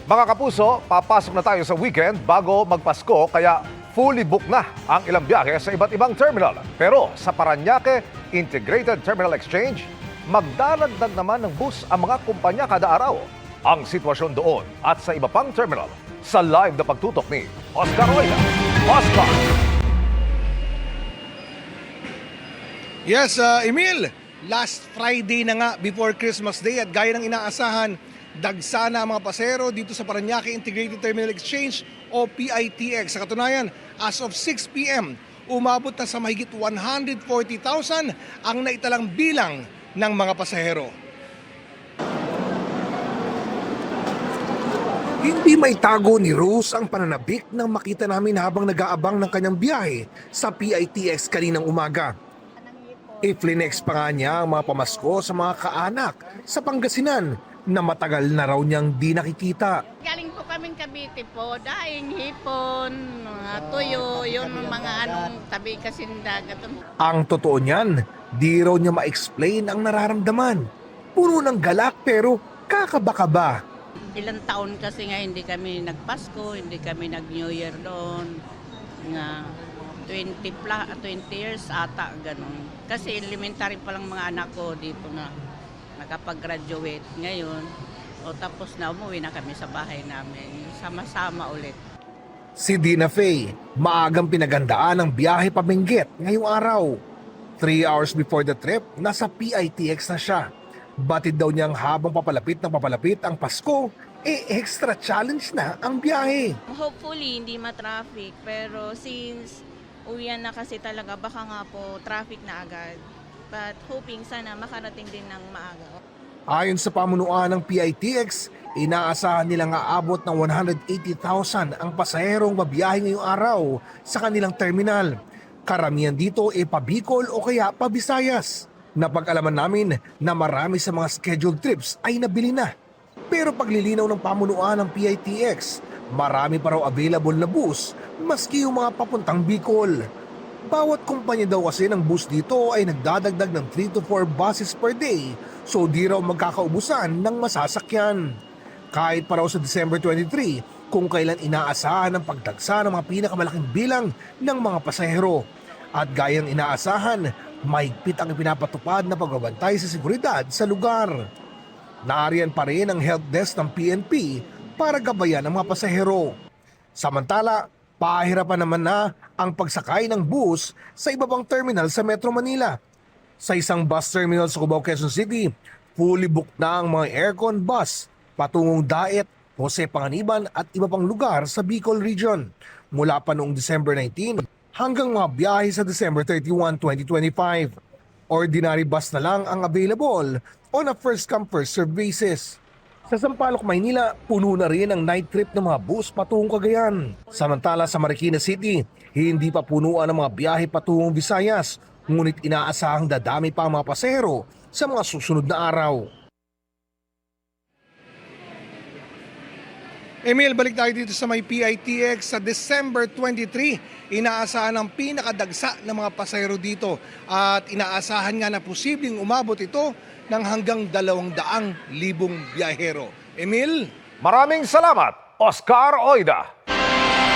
Mga kapuso, papasok na tayo sa weekend bago magpasko kaya fully booked na ang ilang biyahe sa iba't ibang terminal. Pero sa Parañaque Integrated Terminal Exchange, magdaragdag naman ng bus ang mga kumpanya kada araw. Ang sitwasyon doon at sa iba pang terminal sa live na pagtutok ni Oscar Oida. Oscar! Yes, Emil, last Friday na nga before Christmas Day at gaya ng inaasahan, dagsa na ang mga pasero dito sa Parañaque Integrated Terminal Exchange o PITX. Sa katunayan, as of 6 p.m., umabot na sa mahigit 140,000 ang naitalang bilang ng mga pasahero. Hindi may tago ni Rose ang pananabik nang makita namin habang nag-aabang ng kanyang biyahe sa PITX kaninang umaga. I-flinex pa nga niya ang mga pamasko sa mga kaanak sa Pangasinan na matagal na raw niyang di nakikita. Galing po kaming Cavite po, daing, hipon, mga tuyo, yun mga tabi kasing dagat. Ang totoo niyan, di raw niya ma-explain ang nararamdaman. Puno ng galak pero kakaba-kaba. Ilang taon kasi nga hindi kami nagpasko, hindi kami nag-New Year doon. Nga 20 years ata, ganun. Kasi elementary pa lang mga anak ko dito na nakapag-graduate ngayon. O tapos na umuwi na kami sa bahay namin. Sama-sama ulit. Si Dina Faye, maagang pinagandaan ang biyahe pa Benguet ngayong araw. 3 hours before the trip, nasa PITX na siya. Batid daw niyang habang papalapit ang Pasko, extra challenge na ang biyahe. Hopefully, hindi ma-traffic. Pero since uwian na kasi talaga, baka nga po traffic na agad. But hoping sana makarating din ng maaga. Ayon sa pamunuan ng PITX, inaasahan nilang aabot ng 180,000 ang pasaherong babiyahe ngayong araw sa kanilang terminal. Karamihan dito pa Bicol o kaya pa Visayas. Napag-alaman namin na marami sa mga scheduled trips ay nabili na. Pero paglilinaw ng pamunuan ng PITX, marami pa raw available na bus maski yung mga papuntang Bicol. Bawat kumpanya daw kasi ng bus dito ay nagdadagdag ng 3 to 4 buses per day, so di raw magkakaubusan ng masasakyan. Kahit pa raw sa December 23 kung kailan inaasahan ang pagdagsa ng mga pinakamalaking bilang ng mga pasahero. At gayang inaasahan, mahigpit ang ipinapatupad na pagbabantay sa seguridad sa lugar. Naariyan pa rin ang help desk ng PNP para gabayan ang mga pasahero. Samantala, pahirapan naman na ang pagsakay ng bus sa iba pang terminal sa Metro Manila. Sa isang bus terminal sa Cubao, Quezon City, fully booked na ang mga aircon bus patungong Daet, Jose Panganiban at iba pang lugar sa Bicol Region. Mula pa noong December 19 hanggang mga biyahe sa December 31, 2025. Ordinary bus na lang ang available on a first-come first-served basis. Sa Sampaloc, Maynila, puno na rin ang night trip ng mga bus patungong Cagayan. Samantala sa Marikina City, hindi pa punuan ang mga biyahe patungong Visayas, ngunit inaasahang dadami pa ang mga pasahero sa mga susunod na araw. Emil, balik tayo dito sa may PITX. Sa December 23, inaasahan ang pinakadagsa ng mga pasahero dito at inaasahan nga na posibleng umabot ito ng hanggang 200,000 biyahero. Emil? Maraming salamat, Oscar Oida.